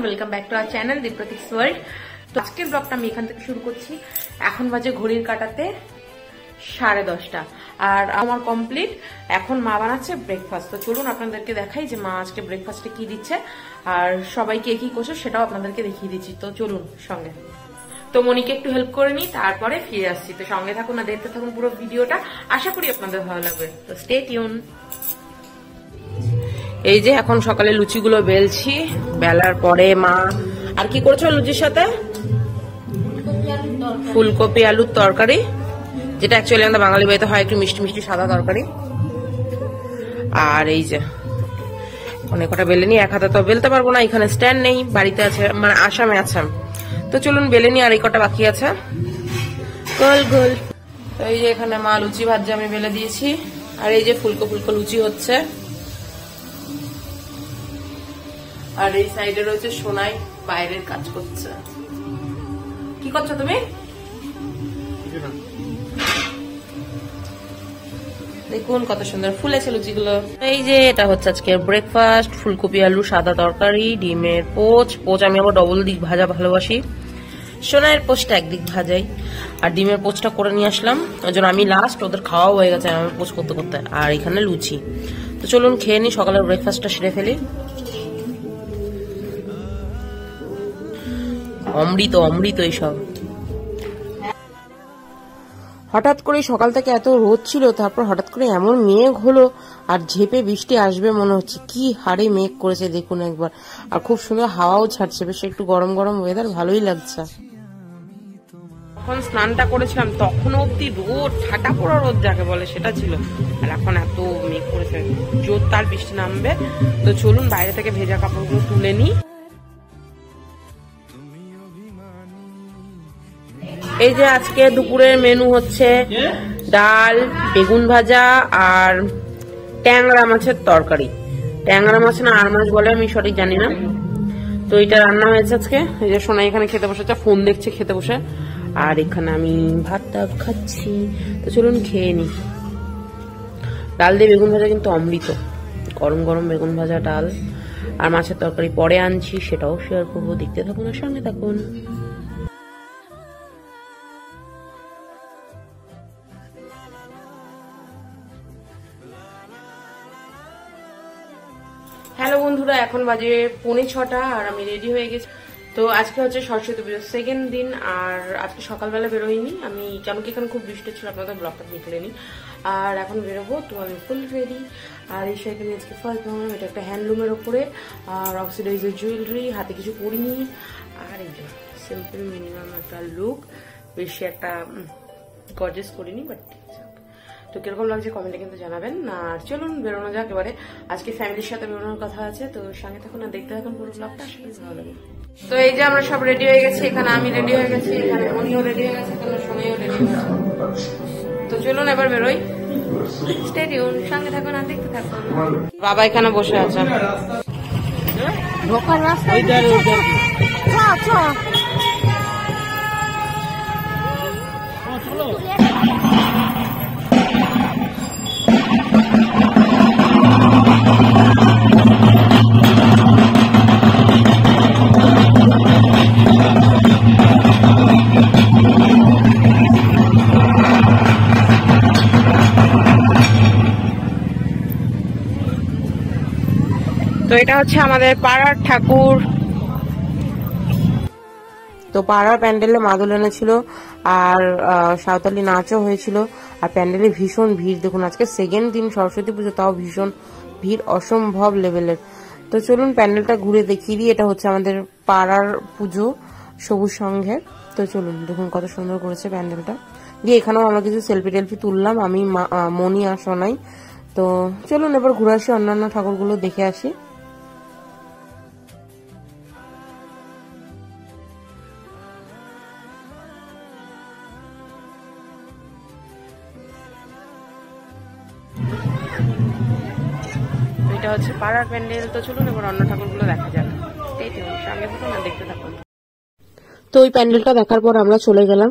Welcome back to our channel Diprotik's world. তো আজকের ব্লগটা আমি এখান থেকে শুরু করছি। এখন বাজে ঘড়ির কাঁটাতে 10:30 আর আমার কমপ্লিট। এখন মা বানাচ্ছে ব্রেকফাস্ট। তো চলুন আপনাদেরকে দেখাই যে মা আজকে ব্রেকফাস্টে কি দিচ্ছে আর সবাইকে কি করছে সেটাও আপনাদেরকে দেখিয়ে দিচ্ছি। তো চলুন সঙ্গে। তো মনিকে একটু হেল্প করে নিই, তারপরে ফিরে আসছি। তো সঙ্গে থাকুন আর দেখতে থাকুন পুরো ভিডিওটা, আশা করি আপনাদের ভালো লাগবে। তো স্টে টিউন। এই যে এখন সকালে লুচিগুলো বেলছি, বেলার পরে মা আর কি করছো লুচির সাথে? ফুলকপি আলুর তরকারি, যেটা অ্যাকচুয়ালি আমাদের বাঙালি বাড়িতে হয় একটু মিষ্টি মিষ্টি সাদা তরকারি। আর এই যে অনেক কটা বেলে নি, এক হাতে তো বেলতে পারবো না, এখানে স্ট্যান্ড নেই, বাড়িতে আছে মানে আসামে আছে। তো চলুন বেলে নি, আর এই কটা বাকি আছে গোল গোল। তো এই যে এখানে মা লুচি ভাজছে, আমি বেলে দিয়েছি। আর এই যে ফুলকো ফুলকো লুচি হচ্ছে। আর এই সাইডে রয়েছে সোনাই, বাইরের কাজ করছে। কি করছো তুমি? দেখুন কত সুন্দর ফুলেছে লুচিগুলো। এই যে এটা হচ্ছে আজকে ব্রেকফাস্ট, ফুলকপি আলু সাদা তরকারি, ডিমের পোচ আমি আবার ডবল দিক ভাজা ভালোবাসি। সোনাইয়ের পোচটা একদিক ভাজাই, আর ডিমের পোচটা করে নিয়ে আসলাম, ওই জন্য আমি লাস্ট, ওদের খাওয়া হয়ে গেছে আমার পোচ করতে করতে। আর এখানে লুচি। তো চলুন খেয়ে নি, সকালের ব্রেকফাস্টটা সেরে ফেলি। অমৃত অমৃত এইসব। হঠাৎ করে সকাল থেকে এত রোদ ছিল, তারপর হঠাৎ করে এমন মেঘ হলো আর ঝেপে বৃষ্টি আসবে মনে হচ্ছে। কি হারে মেঘ করেছে দেখুন একবার, আর খুব সুন্দর হাওয়াও ছাড়ছে, বেশ একটু গরম গরম ওয়েদার, ভালোই লাগছে। যখন স্নানটা করেছিলাম তখন অব্দি রোদ, ঠাটা পড়া রোদ যাকে বলে সেটা ছিল, আর এখন এত মেঘ করেছে, জোর তার বৃষ্টি নামবে। তো চলুন বাইরে থেকে ভেজা কাপড়গুলো তুলে নিই। এই যে আজকে দুপুরের মেনু হচ্ছে ডাল, বেগুন ভাজা আর ট্যাংরা মাছের তরকারি। ট্যাংরা মাছ না আর মাছ বলে আমি সঠিক জানি না। তো এটা রান্না হয়েছে আজকে। এই যে সোনা এখানে খেতে বসেছে, ফোন দেখছে খেতে বসে, আর এখানে আমি ভাতটা খাচ্ছি। তো চলুন খেয়ে নি। ডাল দিয়ে বেগুন ভাজা কিন্তু অমৃত, গরম গরম বেগুন ভাজা, ডাল আর মাছের তরকারি পরে আনছি, সেটাও শেয়ার করবো। দেখতে থাকুন আর সঙ্গে থাকুন। হ্যালো বন্ধুরা, এখন বাজে 5:45 আর আমি রেডি হয়ে গেছি। তো আজকে হচ্ছে সরস্বতী পুজোর সেকেন্ড দিন, আর আজকে সকালবেলা বেরোইনি আমি, কেন কি এখানে খুব বৃষ্টি ছিল, আপনাদের ব্লগটা দেখলেনি। আর এখন বেরোবো, তো আমি ফুল রেডি। আর এই শাড়িটা আমি আজকে ফার্স্ট বানালাম, এটা একটা হ্যান্ডলুমের ওপরে, আর অক্সিডাইজের জুয়েলারি, হাতে কিছু পরিনি। আর এই যে সিম্পল মিনিমাম একটা লুক, বেশি একটা গর্জিয়াস করিনি, বাট তো কিরকম লাগছে কমেন্টে কিন্তু জানাবেন। আর চলুন বেরোনো যাক এবারে। আজকে ফ্যামিলির সাথে বেরোনোর কথা আছে, তো সঙ্গে থাকুন আর দেখতে থাকুন পুরো ব্লগটা, আশা করি ভালো লাগে। তো এই যে আমরা সব রেডি হয়ে গেছি, এখানে আমি রেডি হয়ে গেছি, এখানে মনিও রেডি হয়ে গেছে, এখানে সোনাইও রেডি হয়ে গেছে। তো চলুন এবার বেরোই, স্টে টিউন, সঙ্গে থাকুন আর দেখতে থাকুন। বাবা এখানে বসে আছে। তো এটা হচ্ছে আমাদের পাড়ার ঠাকুর। তো পাড়ার প্যান্ডেলে মাদল এনেছিল আর সাঁওতালি নাচও হয়েছিল, আর প্যান্ডেলে ভীষণ ভিড়। দেখুন আজকে সেকেন্ড দিন সরস্বতী পুজো, তাও ভীষণ ভিড়, অসম্ভব লেভেলের। তো চলুন প্যান্ডেলটা ঘুরে দেখিয়ে দিই। এটা হচ্ছে আমাদের পাড়ার পুজো সবুজ সংঘের। তো চলুন দেখুন কত সুন্দর করেছে প্যান্ডেলটা। দিয়ে এখানেও আমরা কিছু সেলফি টেলফি তুললাম, আমি, মনি আর সোনাই। তো চলুন এবার ঘুরে আসি, অন্যান্য ঠাকুরগুলো দেখে আসি। এটা হচ্ছে পাড়ার প্যান্ডেল। তো চলুন এবার অন্য ঠাকুরগুলো দেখা যাক, সঙ্গে থাকুন আর দেখতে থাকুন। তো ওই প্যান্ডেলটা দেখার পর আমরা চলে গেলাম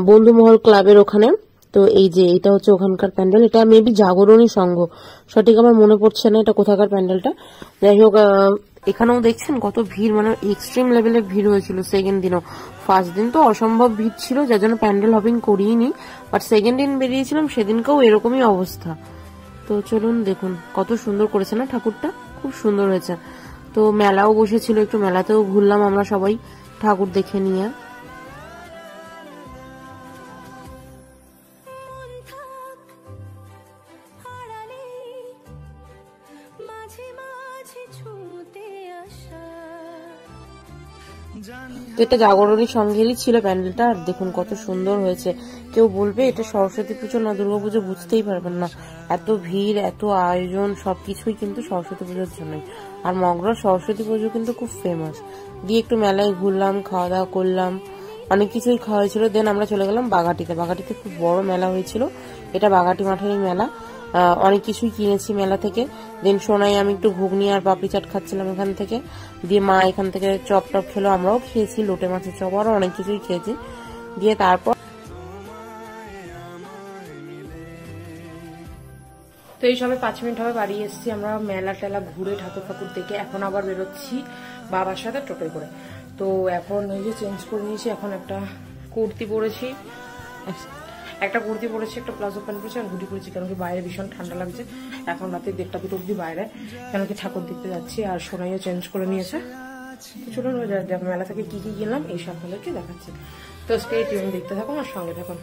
বন্ধুমহল ক্লাবের ওখানে। তো এই যে এটা হচ্ছে ওখানকার প্যান্ডেল, এটা মেবি জাগরণী সংঘ, সঠিক আমার মনে পড়ছে না এটা কোথাকার প্যান্ডেলটা। যাই হোক এখানেও দেখছেন কত ভিড়, মানে এক্সট্রিম লেভেলের ভিড় হয়েছিল সেকেন্ড দিনও। ফার্স্ট দিন তো অসম্ভব ভিড় ছিল, যার জন্য প্যান্ডেল হপিং করিনি, বাট সেকেন্ড দিন বেরিয়েছিলাম সেদিনকেও এরকমই অবস্থা। তো চলুন দেখুন কত সুন্দর করেছে না ঠাকুরটা, খুব সুন্দর হয়েছে। তো মেলাও বসেছিল, একটু মেলাতেও ঘুরলাম আমরা সবাই ঠাকুর দেখে নিয়ে। তো এটা জাগরণী সঙ্গেরই ছিল প্যান্ডেলটা, আর দেখুন কত সুন্দর হয়েছে। কেউ বলবে এটা সরস্বতী পুজো না দুর্গা পুজো, বুঝতেই পারবেন না, এত ভিড় এত আয়োজন সবকিছুই কিন্তু সরস্বতী পুজোর জন্যই। আর মগরার সরস্বতী পুজো কিন্তু খুব ফেমাস। দিয়ে একটু মেলায় ঘুরলাম, খাওয়া দাওয়া করলাম, অনেক কিছুই খাওয়া হয়েছিল। দেন আমরা চলে গেলাম বাগাটিতে। বাগাটিতে খুব বড় মেলা হয়েছিল, এটা বাগাটি মাঠেরই মেলা। অনেক কিছুই কিনেছি মেলা থেকে। দেন সোনাই আমি একটু ঘুগনি আর পাপড়ি চাট খাচ্ছিলাম এখান থেকে। দিয়ে মা এখান থেকে চপ টপ খেলো, আমরাও খেয়েছি, লোটে মাছের চপ, আরো অনেক কিছুই খেয়েছি। দিয়ে তারপর তো এই সবে 5 মিনিট হবে বাড়ি এসেছি আমরা, মেলা টেলা ঘুরে ঠাকুর ঠাকুর দেখে এখন আবার বেরোচ্ছি বাবার সাথে টোটোয় করে। তো এখন এই যে চেঞ্জ করে নিয়েছি, এখন একটা কুর্তি পরেছি, একটা প্লাজো প্যান্ট পরেছি আর হুডি পরেছি, কেন কি বাইরে ভীষণ ঠান্ডা লাগছে। এখন রাতে 1:30 2 অব্দি বাইরে, কেন কি ঠাকুর দেখতে যাচ্ছি। আর সোনাইও চেঞ্জ করে নিয়েছে। চলুন মেলা থেকে কি কি কিনলাম এই সব আপনাদেরকে দেখাচ্ছি। তো স্টে টিউন, দেখতে থাকুন আর সঙ্গে থাকুন।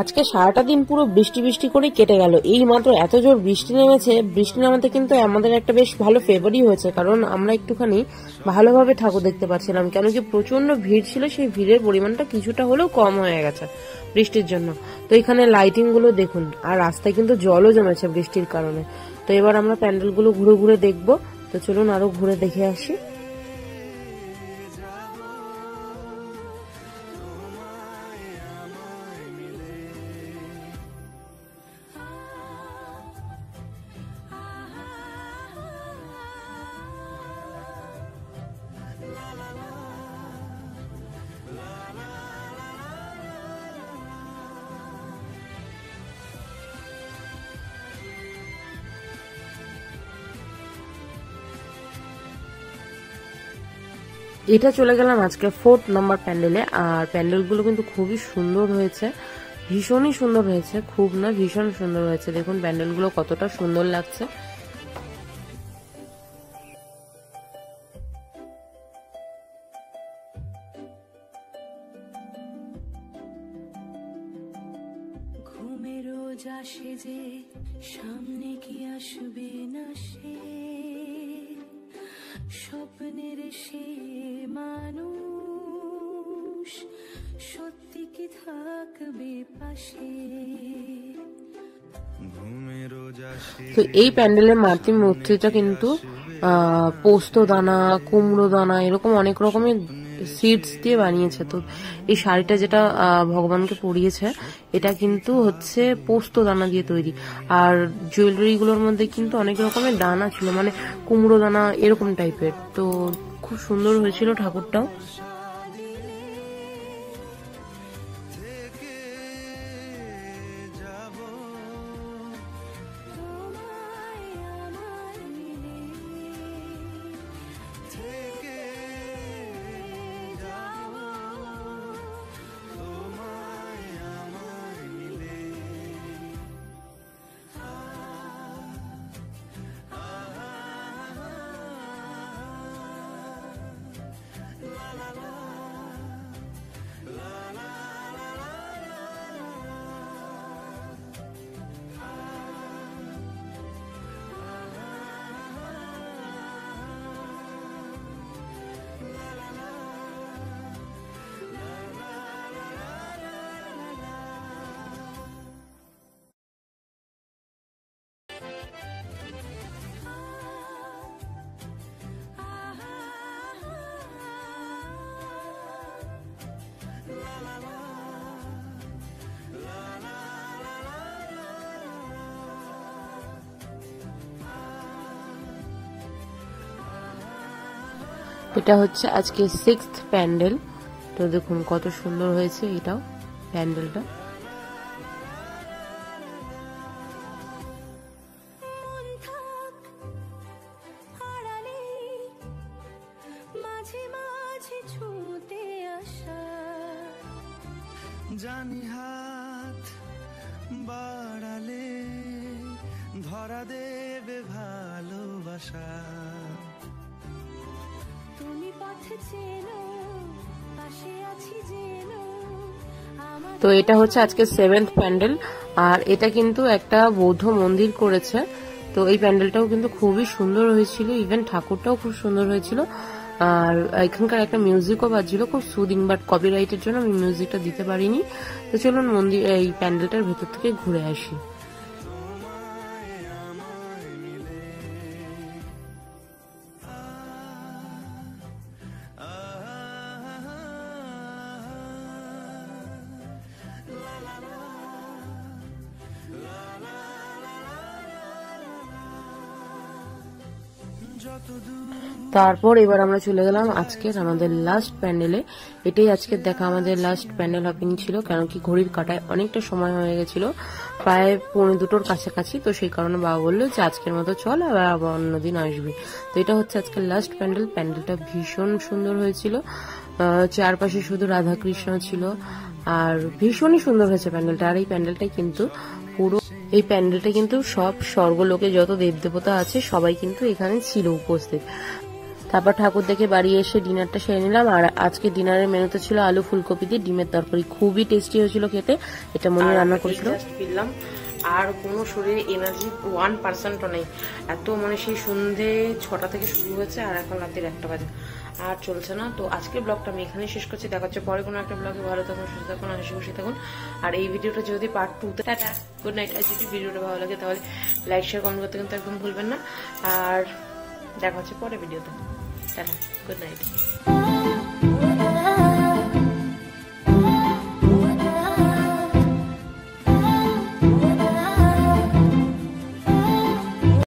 আজকে সারাটা দিন পুরো বৃষ্টি বৃষ্টি করে কেটে গেল। এই মাত্র এত জোর বৃষ্টি নেমেছে, বৃষ্টি নামাতে কিন্তু আমাদের একটা বেশ ভালো ফেভারই হয়েছে, কারণ আমরা একটুখানি ভালোভাবে ঠাকুর দেখতে পাচ্ছিলাম। কেন কি প্রচন্ড ভিড় ছিল, সেই ভিড়ের পরিমাণটা কিছুটা হলেও কম হয়ে গেছে বৃষ্টির জন্য। তো এখানে লাইটিং গুলো দেখুন, আর রাস্তায় কিন্তু জলও জমেছে বৃষ্টির কারণে। তো এবার আমরা প্যান্ডেল গুলো ঘুরে ঘুরে দেখবো। তো চলুন আরো ঘুরে দেখে আসি। এটা চলে গেলাম আজকে 4th নাম্বার প্যান্ডেলে। আর প্যান্ডেলগুলো কিন্তু খুবই সুন্দর হয়েছে, ভীষণই সুন্দর হয়েছে, খুব না ভীষণ সুন্দর হয়েছে। দেখুন প্যান্ডেলগুলো কতটা সুন্দর লাগছে। সামনে কি আসবে না সে স্বপ্নের সে মানুষ, সত্যি কি থাকবে পাশে। তো এই প্যান্ডেলের মাতৃ মূর্তিটা কিন্তু পোস্ত দানা, কুমড়ো দানা, এরকম অনেক রকমের সিডস দিয়ে বানিয়েছে। তো এই শাড়িটা যেটা ভগবানকে পরিয়েছে, এটা কিন্তু হচ্ছে পোস্ত দানা দিয়ে তৈরি। আর জুয়েলারি গুলোর মধ্যে কিন্তু অনেক রকমের দানা ছিল, মানে কুমড়ো দানা এরকম টাইপের। তো খুব সুন্দর হয়েছিল ঠাকুরটাও। এটা হচ্ছে আজকে 6th প্যান্ডেল। তো দেখুন কত সুন্দর হয়েছে এটাও প্যান্ডেলটা। জানি হাত বাড়ালে ধরা দেবে ভালোবাসা, তুমি পথে চেনো পাশে আছি জেনো। তো এটা হচ্ছে আজকে 7th প্যান্ডেল, আর এটা কিন্তু একটা বৌদ্ধ মন্দির করেছে। তো এই প্যান্ডেলটাও কিন্তু খুবই সুন্দর হয়েছিল, ইভেন ঠাকুরটাও খুব সুন্দর হয়েছিল। আর এখানকার একটা মিউজিকও বাজছিল, খুব সুদিং, বাট কপিরাইটের জন্য আমি মিউজিকটা দিতে পারিনি। তো চলুন মন্দির এই প্যান্ডেলটার ভেতর থেকে ঘুরে আসি। তারপর এবার আমরা চলে গেলাম আজকের আমাদের লাস্ট প্যান্ডেলে। এটাই আজকের দেখা আমাদের লাস্ট প্যান্ডেল হপিং ছিল, কেন কি ঘড়ির কাটায় অনেকটা সময় হয়ে গেছিল, প্রায় 1:45-র কাছাকাছি। তো সেই কারণে বাবা বললো যে আজকের মতো চল, আবার অন্যদিন আসবি। তো এটা হচ্ছে আজকের লাস্ট প্যান্ডেল। প্যান্ডেলটা ভীষণ সুন্দর হয়েছিল, চারপাশে শুধু রাধাকৃষ্ণ ছিল, আর ভীষণই সুন্দর হয়েছে প্যান্ডেলটা। আর এই প্যান্ডেলটাই কিন্তু এই প্যান্ডেলটা কিন্তু সব স্বর্গলোকে যত দেবদেবতা আছে সবাই কিন্তু এখানে ছিল উপস্থিত। তারপর ঠাকুর দেখে বাড়ি এসে ডিনারটা সেরে নিলাম। আর আজকে ডিনারের মেনুতে ছিল আলু ফুলকপি দিয়ে ডিমের তরকারি, খুবই টেস্টি হয়েছিল খেতে। এটা মনে রান্না করেছিল। ফিরলাম, আর কোনো শরীরে এনার্জি 1%ও নেই, এত মানে সেই সন্ধে 6টা থেকে শুরু হয়েছে আর এখন রাতের 1টা বাজে, আর চলছে না। তো আজকের ব্লগটা আমি এখানেই শেষ করছি, দেখা হচ্ছে পরে কোনো একটা ব্লগে। ভালো থাকুন, সুস্থ থাকুন, হাসি খুশি থাকুন। আর এই ভিডিওটা যদি পার্ট 2তে, টাটা, গুড নাইট। আর যদি ভিডিওটা ভালো লাগে তাহলে লাইক শেয়ার কমেন্ট করতে কিন্তু একদম ভুলবেন না। আর দেখা হচ্ছে পরে ভিডিওতে, টাটা, গুড নাইট।